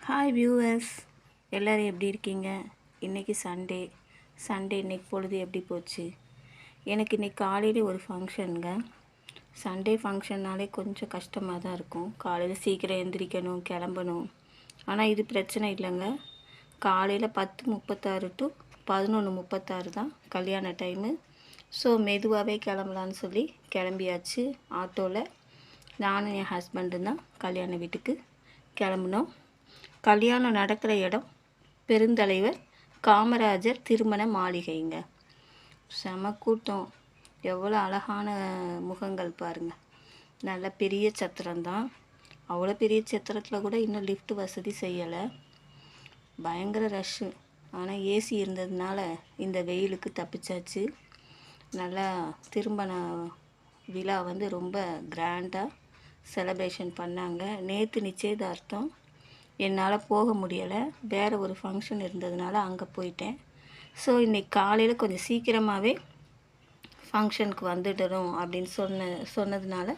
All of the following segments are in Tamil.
ஹாய் வியூவர்ஸ், எல்லோரும் எப்படி இருக்கீங்க? இன்றைக்கி சண்டே இன்றைக்கி பொழுது எப்படி போச்சு? எனக்கு இன்றைக்கி காலையில் ஒரு ஃபங்க்ஷனுங்க. சண்டே ஃபங்க்ஷன்னாலே கொஞ்சம் கஷ்டமாக தான் இருக்கும். காலையில் சீக்கிரம் எந்திரிக்கணும், கிளம்பணும். ஆனால் இது பிரச்சனை இல்லைங்க. காலையில் 10:36 to 11:36 தான் கல்யாண டைமு. ஸோ மெதுவாகவே கிளம்பலான்னு சொல்லி கிளம்பியாச்சு. ஆட்டோவில் நானும் என் ஹஸ்பண்டும் தான் கல்யாண வீட்டுக்கு கிளம்புனோம். கல்யாணம் நடக்கிற இடம் பெருந்தலைவர் காமராஜர் திருமண மாளிகைங்க. செம கூட்டம், எவ்வளோ அழகான முகங்கள் பாருங்கள். நல்ல பெரிய சத்திரம்தான். அவ்வளோ பெரிய சத்திரத்தில் கூட இன்னும் லிஃப்ட் வசதி செய்யலை. பயங்கர ரஷ்ஷு. ஆனால் ஏசி இருந்ததுனால இந்த வெயிலுக்கு தப்பிச்சாச்சு. நல்லா திருமண விழா ரொம்ப கிராண்டாக செலப்ரேஷன் பண்ணாங்க. நேற்று நிச்சயதார்த்தம். என்னால் போக முடியலை, வேறு ஒரு ஃபங்க்ஷன் இருந்ததுனால அங்கே போயிட்டேன். ஸோ இன்றைக்கி காலையில் கொஞ்சம் சீக்கிரமாகவே ஃபங்க்ஷனுக்கு வந்துடணும் அப்படின்னு சொன்னதுனால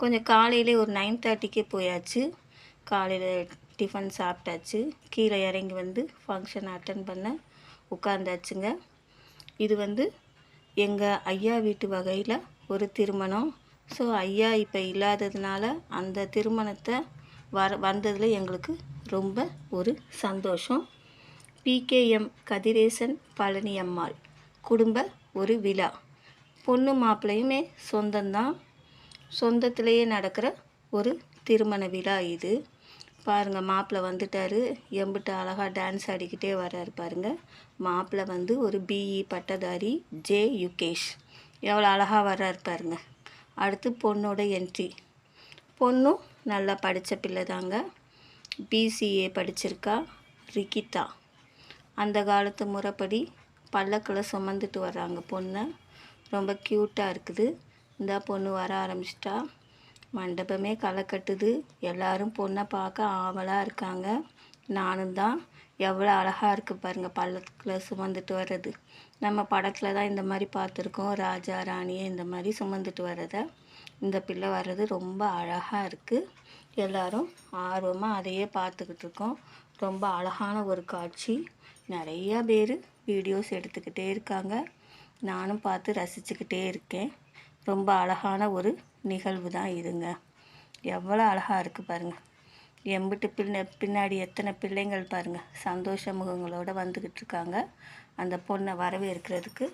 கொஞ்சம் காலையிலே ஒரு 9:30க்கே போயாச்சு. காலையில் டிஃபன் சாப்பிட்டாச்சு. கீழே இறங்கி ஃபங்க்ஷன் அட்டன் பண்ண உட்காந்தாச்சுங்க. இது எங்கள் ஐயா வீட்டு வகையில் ஒரு திருமணம். ஸோ ஐயா இப்போ இல்லாததுனால அந்த திருமணத்தை வந்ததில் எங்களுக்கு ரொம்ப ஒரு சந்தோஷம். PKM கதிரேசன் பழனியம்மாள் குடும்ப ஒரு விழா. பொண்ணு மாப்பிள்ளையுமே சொந்தந்தான். சொந்தத்திலேயே நடக்கிற ஒரு திருமண விழா இது. பாருங்கள், மாப்பிள்ளை வந்துட்டார். எம்பிட்டு அழகாக டான்ஸ் ஆடிக்கிட்டே வர்றாரு பாருங்கள். மாப்பிள்ளை ஒரு BE பட்டதாரி J யுகேஷ். எவ்வளோ அழகாக வர்றாரு பாருங்க. அடுத்து பொண்ணோட என்ட்ரி. பொண்ணும் நல்லா படித்த பிள்ளை தாங்க. BCA படிச்சிருக்கா ரிகிதா. அந்த காலத்து முறைப்படி பல்லக்கில் சுமந்துட்டு வர்றாங்க பொண்ணை. ரொம்ப க்யூட்டாக இருக்குது. இந்த பொண்ணு வர ஆரம்பிச்சிட்டா. மண்டபமே களை கட்டுது. எல்லோரும் பொண்ணை பார்க்க ஆவலாக இருக்காங்க. நானும் தான். எவ்வளோ அழகாக இருக்குது பாருங்கள் பல்லக்கில் சுமந்துட்டு வர்றது. நம்ம படத்தில் தான் இந்த மாதிரி பார்த்துருக்கோம். ராஜா ராணியை இந்த மாதிரி சுமந்துட்டு வர்றதை. இந்த பிள்ளை வர்றது ரொம்ப அழகாக இருக்குது. எல்லோரும் ஆர்வமாக அதையே பார்த்துக்கிட்டு இருக்கோம். ரொம்ப அழகான ஒரு காட்சி. நிறையா பேர் வீடியோஸ் எடுத்துக்கிட்டே இருக்காங்க. நானும் பார்த்து ரசிச்சுக்கிட்டே இருக்கேன். ரொம்ப அழகான ஒரு நிகழ்வு தான் இதுங்க. எவ்வளோ அழகாக இருக்குது பாருங்கள். எம்பிட்டு பின்னாடி எத்தனை பிள்ளைங்கள் பாருங்கள். சந்தோஷ முகங்களோடு வந்துக்கிட்டு இருக்காங்க. அந்த பொண்ணை வரவேற்கிறதுக்கு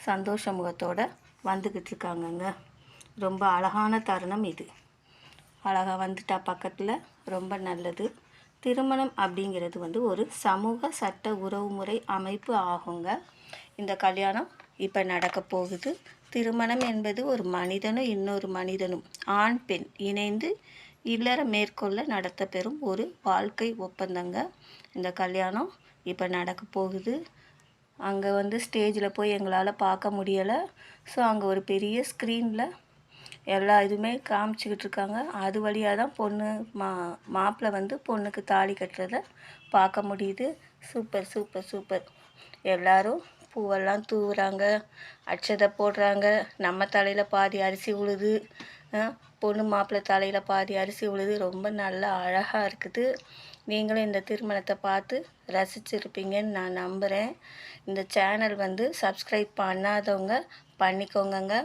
சந்தோஷ முகத்தோடு வந்துக்கிட்டு இருக்காங்கங்க. ரொம்ப அழகான தருணம் இது. அழகாக வந்துட்டா பக்கத்தில். ரொம்ப நல்லது. திருமணம் அப்படிங்கிறது ஒரு சமூக சட்ட உறவுமுறை அமைப்பு ஆகுங்க. இந்த கல்யாணம் இப்போ நடக்க போகுது. திருமணம் என்பது ஒரு மனிதனும் இன்னொரு மனிதனும் ஆண் பெண் இணைந்து இல்லற மேற்கொள்ள நடத்த பெறும் ஒரு வாழ்க்கை ஒப்பந்தங்க. இந்த கல்யாணம் இப்போ நடக்க போகுது. அங்கே ஸ்டேஜில் போய் எங்களால் பார்க்க முடியலை. ஸோ அங்கே ஒரு பெரிய ஸ்க்ரீனில் எல்லா இதுவுமே காமிச்சிக்கிட்டு இருக்காங்க. அது வழியாக தான் பொண்ணு மாப்பிள்ளை பொண்ணுக்கு தாலி கட்டுறதை பார்க்க முடியுது. Super super super. எல்லோரும் பூவெல்லாம் தூவுறாங்க, அட்சதை போடுறாங்க. நம்ம தலையில் பாதி அரிசி உழுது, பொண்ணு மாப்பிள்ளை தலையில் பாதி அரிசி உழுது. ரொம்ப நல்லா அழகாக இருக்குது. நீங்களும் இந்த திருமணத்தை பார்த்து ரசிச்சிருப்பீங்கன்னு நான் நம்புகிறேன். இந்த சேனல் சப்ஸ்கிரைப் பண்ணாதவங்க பண்ணிக்கோங்க.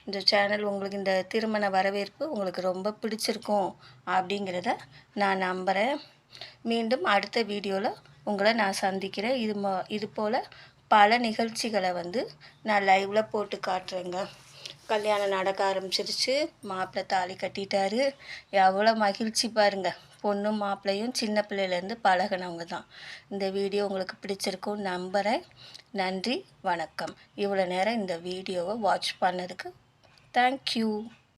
இந்த சேனல் உங்களுக்கு இந்த திருமண வரவேற்பு உங்களுக்கு ரொம்ப பிடிச்சிருக்கும் அப்படிங்கிறத நான் நம்புகிறேன். மீண்டும் அடுத்த வீடியோவில் உங்களை நான் சந்திக்கிறேன். இது போல் பல நிகழ்ச்சிகளை நான் லைவில் போட்டு காட்டுறேங்க. கல்யாணம் நடக்க ஆரம்பிச்சிருச்சு. மாப்பிள்ளை தாலி கட்டிட்டாரு. எவ்வளோ மகிழ்ச்சி பாருங்கள். பொண்ணும் மாப்பிள்ளையும் சின்ன பிள்ளையிலேருந்து பழகினவங்க தான். இந்த வீடியோ உங்களுக்கு பிடிச்சிருக்கும் நம்புகிறேன். நன்றி, வணக்கம். இவ்வளோ நேரம் இந்த வீடியோவை வாட்ச் பண்ணதுக்கு தேங்க்யூ.